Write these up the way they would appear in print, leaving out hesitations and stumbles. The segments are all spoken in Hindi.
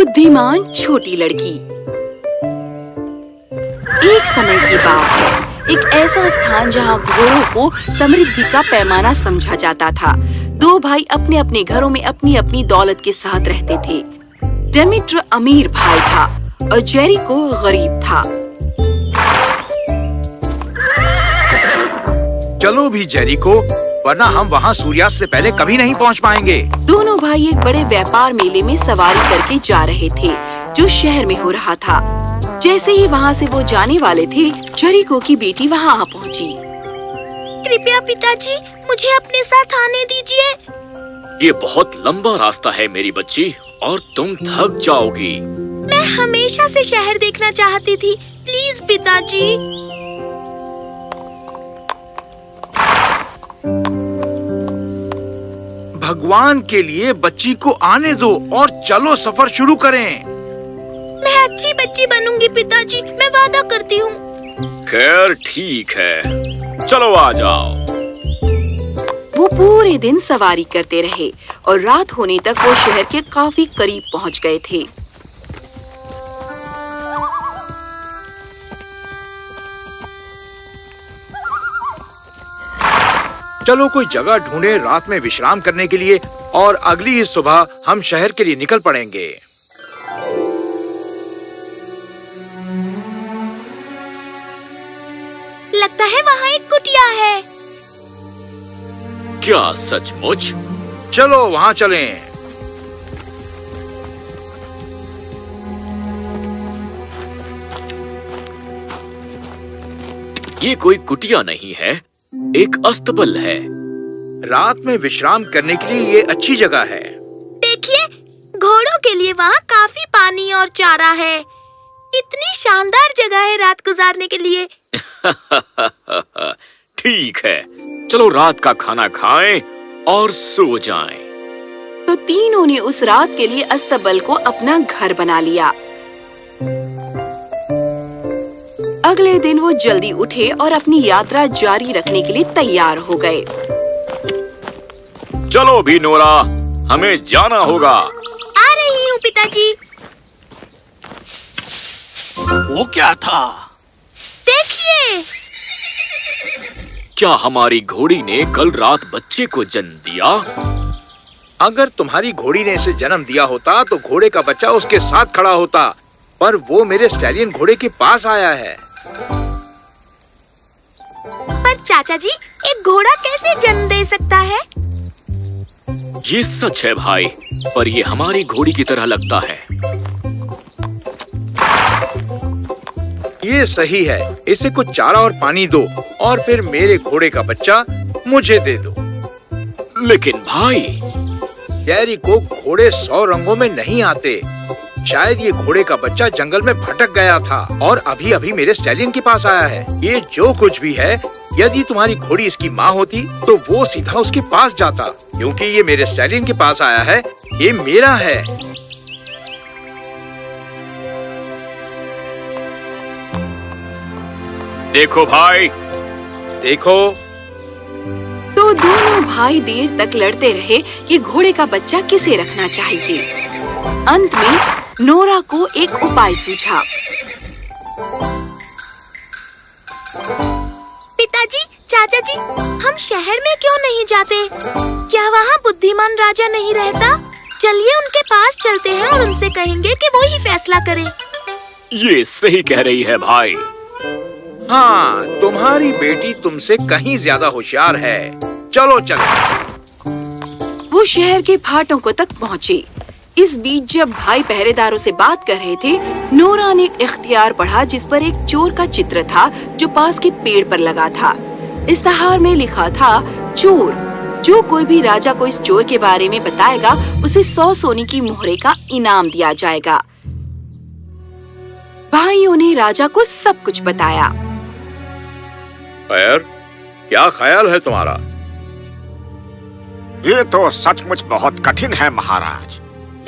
बुद्धिमान छोटी लड़की। एक समय की बात है, एक ऐसा स्थान जहाँ घोड़ों को समृद्धि का पैमाना समझा जाता था। दो भाई अपने अपने घरों में अपनी अपनी दौलत के साथ रहते थे। डेमिट्र अमीर भाई था और जेरिको गरीब था। चलो भी जेरिको, वरना हम वहाँ सूर्यास्त से पहले कभी नहीं पहुँच पाएंगे। दोनों भाई एक बड़े व्यापार मेले में सवारी करके जा रहे थे, जो शहर में हो रहा था। जैसे ही वहाँ से वो जाने वाले थे, जेरिको की बेटी वहाँ आ पहुँची। कृपया पिताजी, मुझे अपने साथ आने दीजिए। ये बहुत लंबा रास्ता है मेरी बच्ची, और तुम थक जाओगी। मैं हमेशा से शहर देखना चाहती थी। प्लीज पिताजी। भगवान के लिए बच्ची को आने दो और चलो सफर शुरू करें। मैं अच्छी बच्ची बनूंगी पिताजी, मैं वादा करती हूँ। खैर ठीक है, चलो आ जाओ। वो पूरे दिन सवारी करते रहे और रात होने तक वो शहर के काफी करीब पहुँच गए थे। चलो कोई जगह ढूंढे रात में विश्राम करने के लिए, और अगली ही सुबह हम शहर के लिए निकल पड़ेंगे। लगता है वहाँ एक कुटिया है। क्या सचमुच? चलो वहाँ चलें। ये कोई कुटिया नहीं है, एक अस्तबल है। रात में विश्राम करने के लिए ये अच्छी जगह है। देखिए, घोड़ों के लिए वहाँ काफी पानी और चारा है। इतनी शानदार जगह है रात गुजारने के लिए। ठीक है, चलो रात का खाना खाएं और सो जाएं। तो तीनों ने उस रात के लिए अस्तबल को अपना घर बना लिया। अगले दिन वो जल्दी उठे और अपनी यात्रा जारी रखने के लिए तैयार हो गए। चलो भी नोरा, हमें जाना होगा। आ रही हूँ पिताजी। वो क्या था? देखिए, क्या हमारी घोड़ी ने कल रात बच्चे को जन्म दिया? अगर तुम्हारी घोड़ी ने इसे जन्म दिया होता तो घोड़े का बच्चा उसके साथ खड़ा होता, पर वो मेरे स्टैलियन घोड़े के पास आया है। पर चाचा जी, एक घोड़ा कैसे जन्म दे सकता है? ये सच है भाई, पर ये हमारी घोड़ी की तरह लगता है। ये सही है, इसे कुछ चारा और पानी दो और फिर मेरे घोड़े का बच्चा मुझे दे दो। लेकिन भाई, जेरिको, घोड़े 100 रंगों में नहीं आते। शायद ये घोड़े का बच्चा जंगल में भटक गया था और अभी अभी मेरे स्टैलियन के पास आया है। ये जो कुछ भी है, यदि तुम्हारी घोड़ी इसकी माँ होती तो वो सीधा उसके पास जाता। क्योंकि ये मेरे स्टैलियन के पास आया है, ये मेरा है। देखो भाई, देखो। तो दोनों भाई देर तक लड़ते रहे कि घोड़े का बच्चा किसे रखना चाहिए। अंत में नोरा को एक उपाय सूझा। पिताजी, चाचा जी, हम शहर में क्यों नहीं जाते? क्या वहाँ बुद्धिमान राजा नहीं रहता? चलिए उनके पास चलते हैं और उनसे कहेंगे कि वो ही फैसला करें। ये सही कह रही है भाई। हाँ, तुम्हारी बेटी तुमसे कहीं ज्यादा होशियार है। चलो चलो। वो शहर के फाटकों तक पहुँचे। इस बीच जब भाई पहरेदारों से बात कर रहे थे, नोरा ने एक इख्तियार पढ़ा जिस पर एक चोर का चित्र था जो पास के पेड़ पर लगा था। इश्तहार में लिखा था, चोर, जो कोई भी राजा को इस चोर के बारे में बताएगा उसे 100 सोने की मोहरे का इनाम दिया जाएगा। भाइयों ने राजा को सब कुछ बताया। खैर, क्या ख्याल है तुम्हारा? ये तो सचमुच बहुत कठिन है महाराज।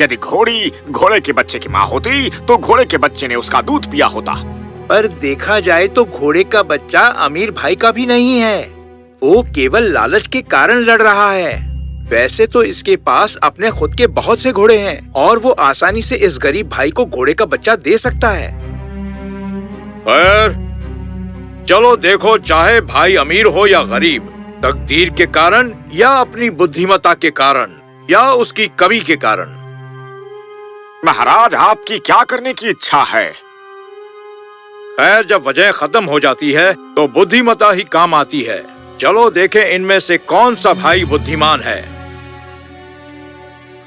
यदि घोड़ी घोड़े के बच्चे की माँ होती तो घोड़े के बच्चे ने उसका दूध पिया होता। पर देखा जाए तो घोड़े का बच्चा अमीर भाई का भी नहीं है। वो केवल लालच के कारण लड़ रहा है। वैसे तो इसके पास अपने खुद के बहुत से घोड़े हैं और वो आसानी से इस गरीब भाई को घोड़े का बच्चा दे सकता है। खैर, चलो देखो, चाहे भाई अमीर हो या गरीब, तकदीर के कारण या अपनी बुद्धिमत्ता के कारण या उसकी कमी के कारण। महाराज, आपकी क्या करने की इच्छा है? खैर, जब वजह खत्म हो जाती है तो बुद्धिमत्ता ही काम आती है। चलो देखें इनमें से कौन सा भाई बुद्धिमान है।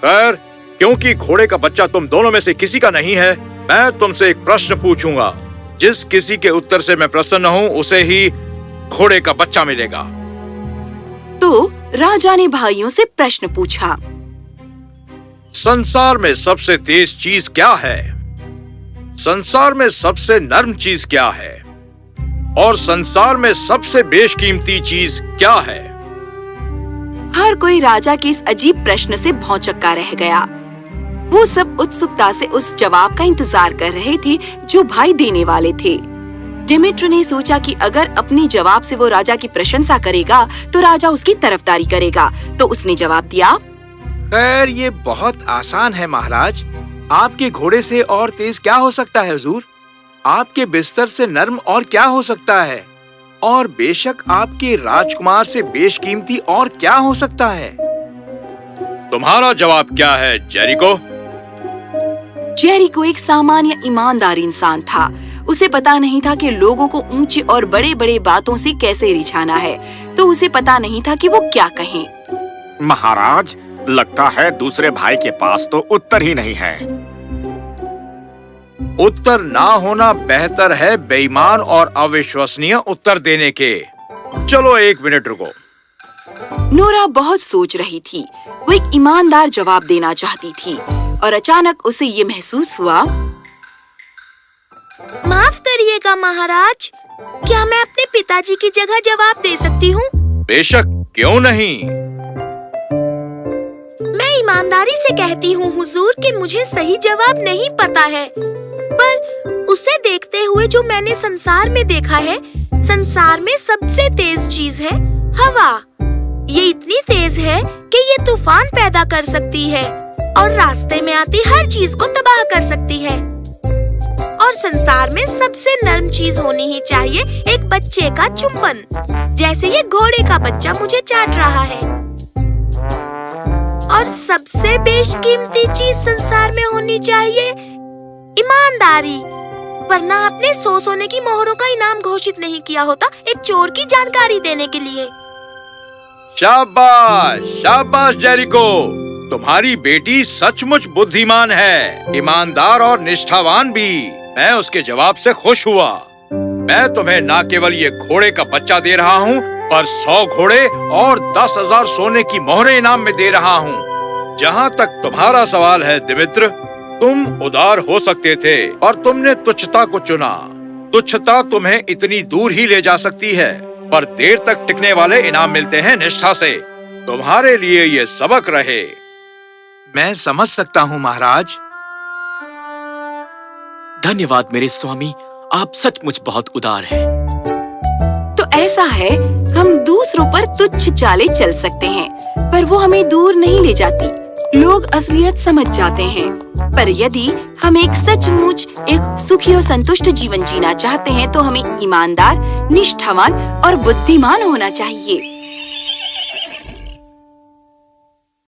खैर, क्योंकि घोड़े का बच्चा तुम दोनों में से किसी का नहीं है, मैं तुमसे एक प्रश्न पूछूंगा। जिस किसी के उत्तर से मैं प्रसन्न हूँ उसे ही घोड़े का बच्चा मिलेगा। तो राजा ने भाइयों से प्रश्न पूछा। संसार में सबसे तेज चीज क्या है? संसार में सबसे नर्म चीज क्या है? और संसार में सबसे बेशकीमती चीज क्या है? हर कोई राजा के इस अजीब प्रश्न से भौंचक्का रह गया। वो सब उत्सुकता से उस जवाब का इंतजार कर रहे थे जो भाई देने वाले थे। डिमित्र ने सोचा कि अगर अपने जवाब से वो राजा की प्रशंसा करेगा तो राजा उसकी तरफदारी करेगा, तो उसने जवाब दिया। खैर, ये बहुत आसान है महाराज। आपके घोड़े से और तेज क्या हो सकता है हुजूर? आपके बिस्तर से नर्म और क्या हो सकता है? और बेशक आपके राजकुमार से बेशकीमती और क्या हो सकता है? तुम्हारा जवाब क्या है जेरिको? जेरिको एक सामान्य ईमानदार इंसान था। उसे पता नहीं था कि लोगों को ऊंची और बड़े बड़े बातों से कैसे रिझाना है, तो उसे पता नहीं था कि वो क्या कहें। महाराज, लगता है दूसरे भाई के पास तो उत्तर ही नहीं है। उत्तर ना होना बेहतर है बेईमान और अविश्वसनीय उत्तर देने के। चलो 1 मिनट रुको। नोरा बहुत सोच रही थी। वो एक ईमानदार जवाब देना चाहती थी और अचानक उसे ये महसूस हुआ। माफ करिएगा महाराज, क्या मैं अपने पिताजी की जगह जवाब दे सकती हूँ? बेशक, क्यों नहीं। मैं ईमानदारी से कहती हूँ हुजूर कि मुझे सही जवाब नहीं पता है, पर उसे देखते हुए जो मैंने संसार में देखा है, संसार में सबसे तेज चीज है हवा। ये इतनी तेज है कि ये तूफान पैदा कर सकती है और रास्ते में आती हर चीज को तबाह कर सकती है। और संसार में सबसे नर्म चीज होनी ही चाहिए एक बच्चे का चुंबन, जैसे ये घोड़े का बच्चा मुझे चाट रहा है। और सबसे बेशकीमती चीज संसार में होनी चाहिए ईमानदारी, वरना आपने 100 सोने की मोहरों का इनाम घोषित नहीं किया होता एक चोर की जानकारी देने के लिए। शाबाश, शाबाश जेरिको, तुम्हारी बेटी सचमुच बुद्धिमान है, ईमानदार और निष्ठावान भी। मैं उसके जवाब से खुश हुआ। मैं तुम्हें न केवल ये घोड़े का बच्चा दे रहा हूँ, पर 100 घोड़े और 10,000 सोने की मोहरें इनाम में दे रहा हूँ। जहाँ तक तुम्हारा सवाल है दिमित्र, तुम उदार हो सकते थे और तुमने तुच्छता को चुना। तुच्छता तुम्हें इतनी दूर ही ले जा सकती है, पर देर तक टिकने वाले इनाम मिलते हैं निष्ठा से। तुम्हारे लिए ये सबक रहे। मैं समझ सकता हूँ महाराज। धन्यवाद मेरे स्वामी, आप सचमुच बहुत उदार हैं। तो ऐसा है, हम दूसरों पर तुच्छ चालें चल सकते हैं, पर वो हमें दूर नहीं ले जाती। लोग असलियत समझ जाते हैं, पर यदि हम एक सचमुच एक सुखी और संतुष्ट जीवन जीना चाहते हैं तो हमें ईमानदार, निष्ठावान और बुद्धिमान होना चाहिए।